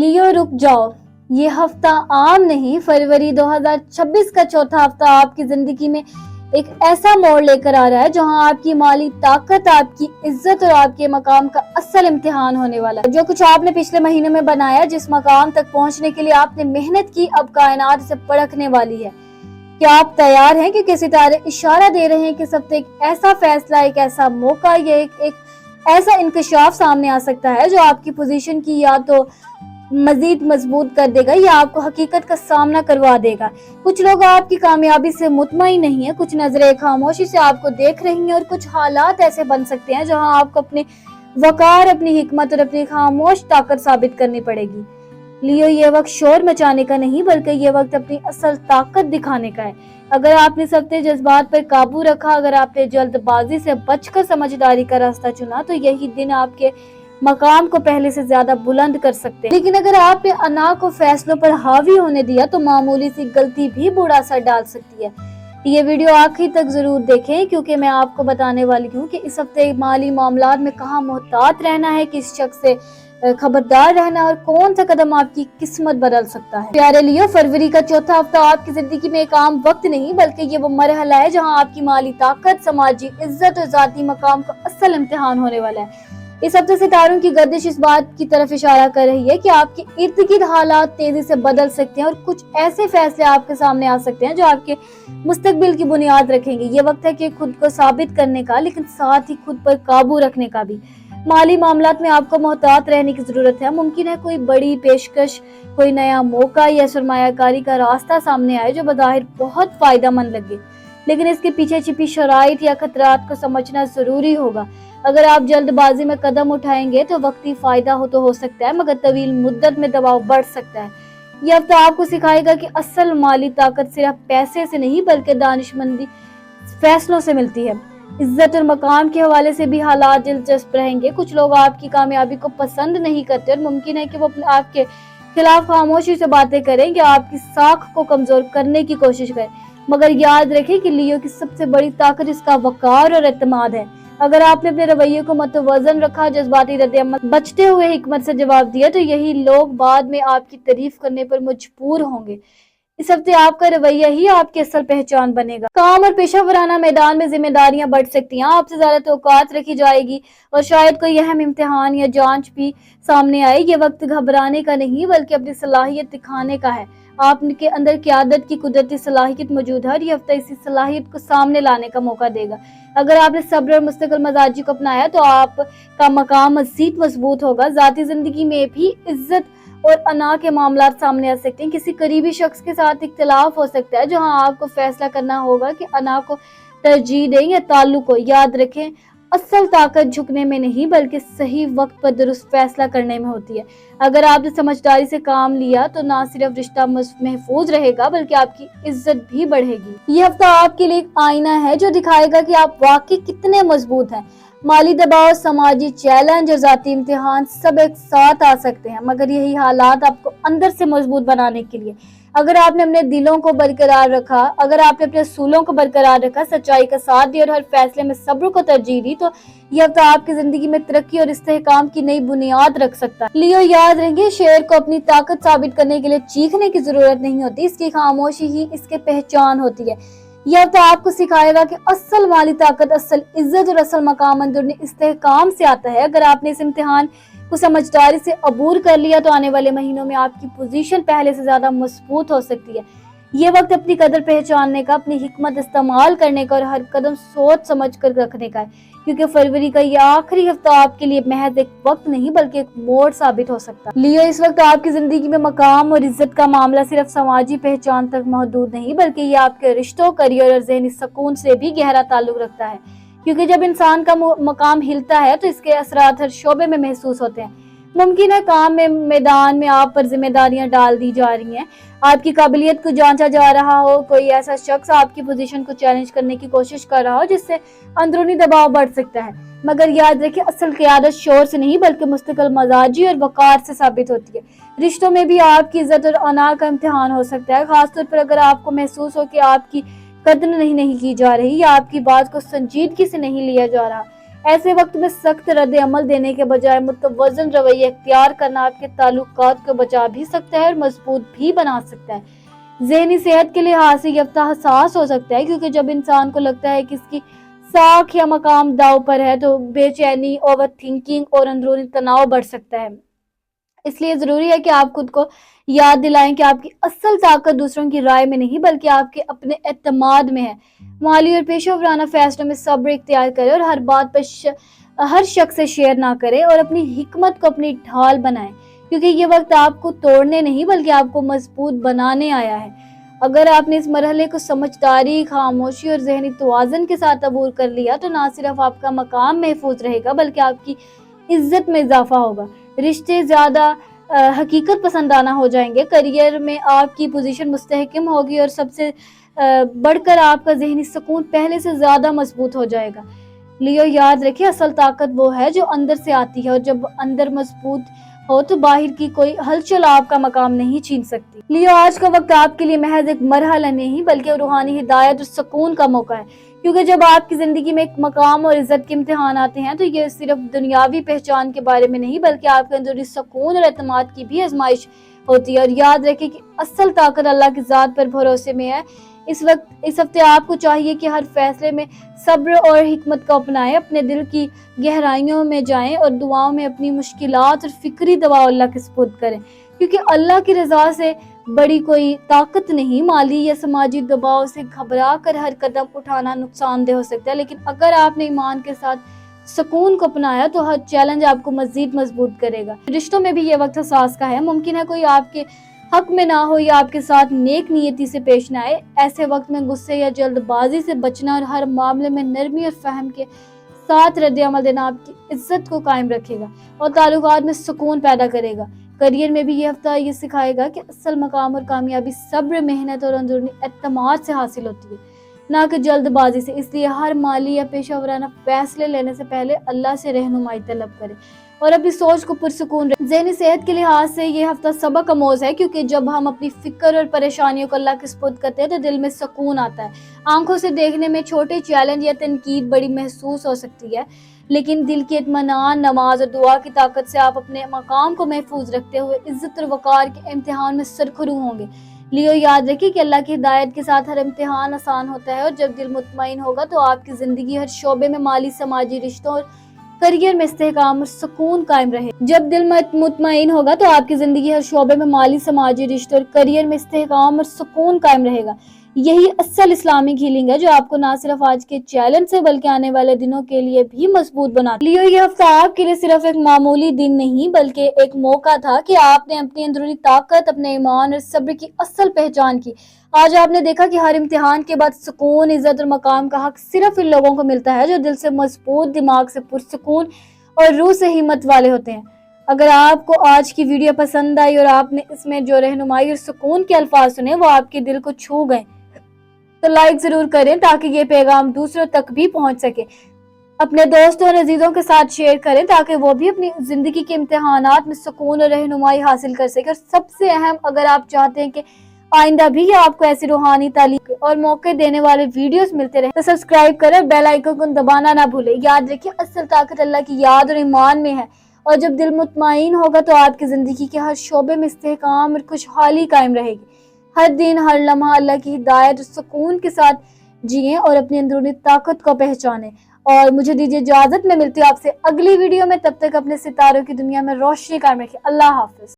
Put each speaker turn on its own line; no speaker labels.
लियो रुक जाओ, ये हफ्ता आम नहीं, फरवरी 2026 का चौथा हफ्ता आपकी जिंदगी में एक ऐसा मोड़ लेकर आ रहा है जहां आपकी माली ताकत, आपकी इज्जत और आपके मकाम का असल इम्तिहान होने वाला है। जो कुछ आपने पिछले महीने में बनाया, जिस मकाम तक पहुंचने के लिए आपने मेहनत की, अब कायनात से परखने वाली है। क्या आप तैयार हैं? क्योंकि सितारे इशारा दे रहे हैं कि सब एक ऐसा फैसला, एक ऐसा मौका, या एक ऐसा इंकशाफ सामने आ सकता है जो आपकी पोजीशन की या तो मजीद मजबूत कर देगा या आपको हकीकत का सामना करवा देगा। कुछ लोग आपकी कामयाबी से मुतमईन नहीं है, कुछ नजरें खामोशी से आपको देख रही हैं और कुछ हालात ऐसे बन सकते हैं जहां आपको अपने वकार, अपनी हिकमत और अपनी खामोश ताकत साबित करनी पड़ेगी। लियो, ये वक्त शोर मचाने का नहीं बल्कि ये वक्त अपनी असल ताकत दिखाने का है। अगर आपने सबसे जज्बात पर काबू रखा, अगर आपने जल्दबाजी से बचकर समझदारी का रास्ता चुना, तो यही दिन आपके मकाम को पहले से ज्यादा बुलंद कर सकते हैं। लेकिन अगर आपने अना को फैसलों पर हावी होने दिया तो मामूली सी गलती भी बुरा असर डाल सकती है। ये वीडियो आखिर तक जरूर देखें, क्योंकि मैं आपको बताने वाली हूँ कि इस हफ्ते माली मामलात में कहाँ मोहतात रहना है, किस शख्स से खबरदार रहना और कौन सा कदम आपकी किस्मत बदल सकता है। प्यारे लियो, फरवरी का चौथा हफ्ता आपकी जिंदगी में एक आम वक्त नहीं बल्कि ये वो मरहला है जहाँ आपकी माली ताकत, समाजी इज्जत और जाती मकाम का असल इम्तिहान होने वाला है। इस हफ्ते सितारों की गर्दिश इस बात की तरफ इशारा कर रही है कि आपके इर्द गिर्द हालात तेजी से बदल सकते हैं और कुछ ऐसे फैसले आपके सामने आ सकते हैं जो आपके मुस्तकबिल की बुनियाद रखेंगे। ये वक्त है कि खुद को साबित करने का, लेकिन साथ ही खुद पर काबू रखने का भी। माली मामलात में आपको मोहतात रहने की जरूरत है। मुमकिन है कोई बड़ी पेशकश, कोई नया मौका या सरमायाकारी का रास्ता सामने आए जो बज़ाहिर बहुत फायदेमंद लगे, लेकिन इसके पीछे छिपी शराइत या खतरात को समझना जरूरी होगा। अगर आप जल्दबाजी में कदम उठाएंगे तो वक्ती फायदा हो सकता है, मगर तवील मुद्दत में दबाव बढ़ सकता है। यह हफ्ता आपको सिखाएगा कि असल माली ताकत सिर्फ पैसे से नहीं बल्कि दानिशमंदी फैसलों से मिलती है। इज्जत और मकाम के हवाले से भी हालात दिलचस्प रहेंगे। कुछ लोग आपकी कामयाबी को पसंद नहीं करते और मुमकिन है कि वो आपके खिलाफ खामोशी से बातें करें या आपकी साख को कमजोर करने की कोशिश करें, मगर याद रखें कि लियो की सबसे बड़ी ताकत इसका वकार और एतमाद है। अगर आपने अपने रवैये को मतवजन रखा, जज्बाती रद्द-ए-अमल बचते हुए हिकमत से जवाब दिया, तो यही लोग बाद में आपकी तारीफ करने पर मजबूर होंगे। इस हफ्ते आपका रवैया ही आपकी असल पहचान बनेगा। काम और पेशा वराना मैदान में जिम्मेदारियां बढ़ सकती हैं, आपसे ज्यादा तौकात रखी जाएगी और शायद कोई अहम इम्तिहान या जांच भी सामने आए। ये वक्त घबराने का नहीं बल्कि अपनी सलाहियत दिखाने का है। आपके अंदर क़यादत की कुदरती सलाहियत मौजूद है और ये हफ्ता इसी सलाहियत को सामने लाने का मौका देगा। अगर आपने सब्र और मुस्तकिल मजाजी को अपनाया तो आपका मकाम मज़ीद मजबूत होगा। जाती जिंदगी में भी इज्जत और अना के मामलात सामने आ सकते हैं। किसी करीबी शख्स के साथ इख्तिलाफ हो सकता है जहां आपको फैसला करना होगा कि अना को तरजीह दें या ताल्लुक को। याद रखें, असल ताकत झुकने में नहीं बल्कि सही वक्त पर दुरुस्त फैसला करने में होती है। अगर आपने समझदारी से काम लिया तो ना सिर्फ रिश्ता महफूज रहेगा बल्कि आपकी इज्जत भी बढ़ेगी। ये हफ्ता आपके लिए एक आईना है जो दिखाएगा कि आप वाकई कितने मजबूत हैं। माली दबाव, समाजी चैलेंज और जाती इम्तिहान सब एक साथ आ सकते हैं, मगर यही हालात आपको अंदर से मजबूत बनाने के लिए। अगर आपने अपने दिलों को बरकरार रखा, अगर आपने अपने असूलों को बरकरार रखा, सच्चाई का साथ दिया और हर फैसले में सब्र को तरजीह दी, तो यह हफ्ता आपकी जिंदगी में तरक्की और इस्तेहकाम की नई बुनियाद रख सकता है। लियो, याद रखें, शेर को अपनी ताकत साबित करने के लिए चीखने की जरूरत नहीं होती, इसकी खामोशी ही इसके पहचान होती है। यह हफ्ता आपको सिखाएगा कि असल माली ताकत, असल इज्जत और असल मकाम अंदरूनी इस्तेहकाम से आता है। अगर आपने इस इम्तिहान को समझदारी से अबूर कर लिया तो आने वाले महीनों में आपकी पोजीशन पहले से ज्यादा मजबूत हो सकती है। ये वक्त अपनी कदर पहचानने का, अपनी हिकमत इस्तेमाल करने का और हर कदम सोच समझ कर रखने का है, क्योंकि फरवरी का ये आखिरी हफ्ता आपके लिए महज एक वक्त नहीं बल्कि एक मोड़ साबित हो सकता है। लियो, इस वक्त आपकी जिंदगी में मकाम और इज्जत का मामला सिर्फ समाजी पहचान तक महदूद नहीं बल्कि ये आपके रिश्तों, करियर और ज़हनी सुकून से भी गहरा ताल्लुक रखता है, क्योंकि जब इंसान का मकाम हिलता है तो इसके असरात हर शोबे में महसूस होते हैं। मुमकिन है काम में, मैदान में आप पर जिम्मेदारियां डाल दी जा रही हैं, आपकी काबिलियत को जांचा जा रहा हो, कोई ऐसा शख्स आपकी पोजीशन को चैलेंज करने की कोशिश कर रहा हो जिससे अंदरूनी दबाव बढ़ सकता है। मगर याद रखिए, असल क़यादत शोर से नहीं बल्कि मुस्तकिल मजाजी और वकार से साबित होती है। रिश्तों में भी आपकी इज्जत और अना का इम्तिहान हो सकता है, खासतौर पर अगर आपको महसूस हो कि आपकी कदर नहीं की जा रही या आपकी बात को संजीदगी से नहीं लिया जा रहा। ایسے وقت میں سخت رد عمل دینے کے بجائے متوازن رویہ اختیار کرنا آپ کے تعلقات کو بچا بھی سکتا ہے اور مضبوط بھی بنا سکتا ہے۔ ذہنی صحت کے لحاظ سے یہ ہفتہ حساس ہو سکتا ہے، کیونکہ جب انسان کو لگتا ہے کہ اس کی ساکھ یا مقام داؤ پر ہے تو بے چینی، اوور تھنکنگ اور اندرونی تناؤ بڑھ سکتا ہے۔ اس لیے ضروری ہے کہ آپ خود کو یاد دلائیں کہ آپ کی اصل طاقت دوسروں کی رائے میں نہیں بلکہ آپ کے اپنے اعتماد میں ہے۔ مالی اور پیشہ ورانہ فیصلوں میں صبر اختیار کریں اور ہر بات پر ہر شخص سے شیئر نہ کریں، اور اپنی حکمت کو اپنی ڈھال بنائیں، کیونکہ یہ وقت آپ کو توڑنے نہیں بلکہ آپ کو مضبوط بنانے آیا ہے۔ اگر آپ نے اس مرحلے کو سمجھداری، خاموشی اور ذہنی توازن کے ساتھ عبور کر لیا تو نہ صرف آپ کا مقام محفوظ رہے گا بلکہ آپ کی عزت میں اضافہ ہوگا، رشتے زیادہ حقیقت پسندانہ ہو جائیں گے، کریئر میں آپ کی پوزیشن مستحکم ہوگی اور سب سے بڑھ کر آپ کا ذہنی سکون پہلے سے زیادہ مضبوط ہو جائے گا۔ لیو یاد رکھیں، اصل طاقت وہ ہے جو اندر سے آتی ہے، اور جب اندر مضبوط ہو تو باہر کی کوئی ہلچل آپ کا مقام نہیں چھین سکتی۔ لیو، آج کا وقت آپ کے لیے محض ایک مرحلہ نہیں بلکہ روحانی ہدایت اور سکون کا موقع ہے، کیونکہ جب آپ کی زندگی میں ایک مقام اور عزت کے امتحان آتے ہیں تو یہ صرف دنیاوی پہچان کے بارے میں نہیں بلکہ آپ کے اندرونی سکون اور اعتماد کی بھی آزمائش ہوتی ہے۔ اور یاد رکھیں کہ اصل طاقت اللہ کی ذات پر بھروسے میں ہے۔ اس ہفتے آپ کو چاہیے کہ ہر فیصلے میں صبر اور حکمت کو اپنائیں، اپنے دل کی گہرائیوں میں جائیں اور دعاؤں میں اپنی مشکلات اور فکری دباؤ اللہ کے سپرد کریں، کیونکہ اللہ کی رضا سے بڑی کوئی طاقت نہیں۔ مالی یا سماجی دباؤ سے گھبرا کر ہر قدم اٹھانا نقصان دہ ہو سکتا ہے، لیکن اگر آپ نے ایمان کے ساتھ سکون کو اپنایا تو ہر چیلنج آپ کو مزید مضبوط کرے گا۔ رشتوں میں بھی یہ وقت حساس کا ہے، ممکن ہے کوئی آپ کے حق میں نہ ہو یا آپ کے ساتھ نیک نیتی سے پیش نہ آئے۔ ایسے وقت میں غصے یا جلد بازی سے بچنا اور ہر معاملے میں نرمی اور فہم کے ساتھ رد عمل دینا آپ کی عزت کو قائم رکھے گا اور تعلقات میں سکون پیدا کرے گا۔ کریئر میں بھی یہ ہفتہ یہ سکھائے گا کہ اصل مقام اور کامیابی صبر، محنت اور اندرونی اعتماد سے حاصل ہوتی ہے، نہ کہ جلد بازی سے۔ اس لیے ہر مالی یا پیشہ ورانہ فیصلے لینے سے پہلے اللہ سے رہنمائی طلب کریں اور اپنی سوچ کو پرسکون رکھیں۔ ذہنی صحت کے لحاظ سے یہ ہفتہ سبق آموز ہے، کیونکہ جب ہم اپنی فکر اور پریشانیوں کو اللہ کے سپرد کرتے ہیں تو دل میں سکون آتا ہے۔ آنکھوں سے دیکھنے میں چھوٹے چیلنج یا تنقید بڑی محسوس ہو سکتی ہے، لیکن دل کی اطمینان، نماز اور دعا کی طاقت سے آپ اپنے مقام کو محفوظ رکھتے ہوئے عزت اور وقار کے امتحان میں سرخرو ہوں گے۔ لیو، یاد رکھیے کہ اللہ کی ہدایت کے ساتھ ہر امتحان آسان ہوتا ہے، اور جب دل مطمئن ہوگا تو آپ کی زندگی ہر شعبے میں مالی، سماجی، رشتوں اور کریئر میں استحکام اور سکون قائم رہے۔ جب دل مطمئن ہوگا تو آپ کی زندگی ہر شعبے میں مالی، سماجی، رشتوں اور کریئر میں استحکام اور سکون قائم رہے گا۔ یہی اصل اسلامک ہیلنگ ہے جو آپ کو نہ صرف آج کے چیلنج سے بلکہ آنے والے دنوں کے لیے بھی مضبوط بناتا ہے۔ لیو، یہ ہفتہ آپ کے لیے صرف ایک معمولی دن نہیں بلکہ ایک موقع تھا کہ آپ نے اپنی اندرونی طاقت، اپنے ایمان اور صبر کی اصل پہچان کی۔ آج آپ نے دیکھا کہ ہر امتحان کے بعد سکون، عزت اور مقام کا حق صرف ان لوگوں کو ملتا ہے جو دل سے مضبوط، دماغ سے پرسکون اور روح سے ہمت والے ہوتے ہیں۔ اگر آپ کو آج کی ویڈیو پسند آئی اور آپ نے اس میں جو رہنمائی اور سکون کے الفاظ سنے وہ آپ کے دل کو چھو گئے تو لائک ضرور کریں تاکہ یہ پیغام دوسروں تک بھی پہنچ سکے۔ اپنے دوستوں اور عزیزوں کے ساتھ شیئر کریں تاکہ وہ بھی اپنی زندگی کے امتحانات میں سکون اور رہنمائی حاصل کر سکے۔ اور سب سے اہم، اگر آپ چاہتے ہیں کہ آئندہ بھی آپ کو ایسی روحانی تعلیم اور موقع دینے والے ویڈیوز ملتے رہے تو سبسکرائب کریں، بیل آئیکن کو دبانا نہ بھولیں۔ یاد رکھیے، اصل طاقت اللہ کی یاد اور ایمان میں ہے، اور جب دل مطمئن ہوگا تو آپ کی زندگی کے ہر شعبے میں استحکام اور خوشحالی قائم رہے گی۔ ہر دن، ہر لمحہ اللہ کی ہدایت اور سکون کے ساتھ جئیں اور اپنی اندرونی طاقت کو پہچانیں۔ اور مجھے دیجیے اجازت، میں ملتی ہوں آپ سے اگلی ویڈیو میں، تب تک اپنے ستاروں کی دنیا میں روشنی قائم رکھیں۔ اللہ حافظ۔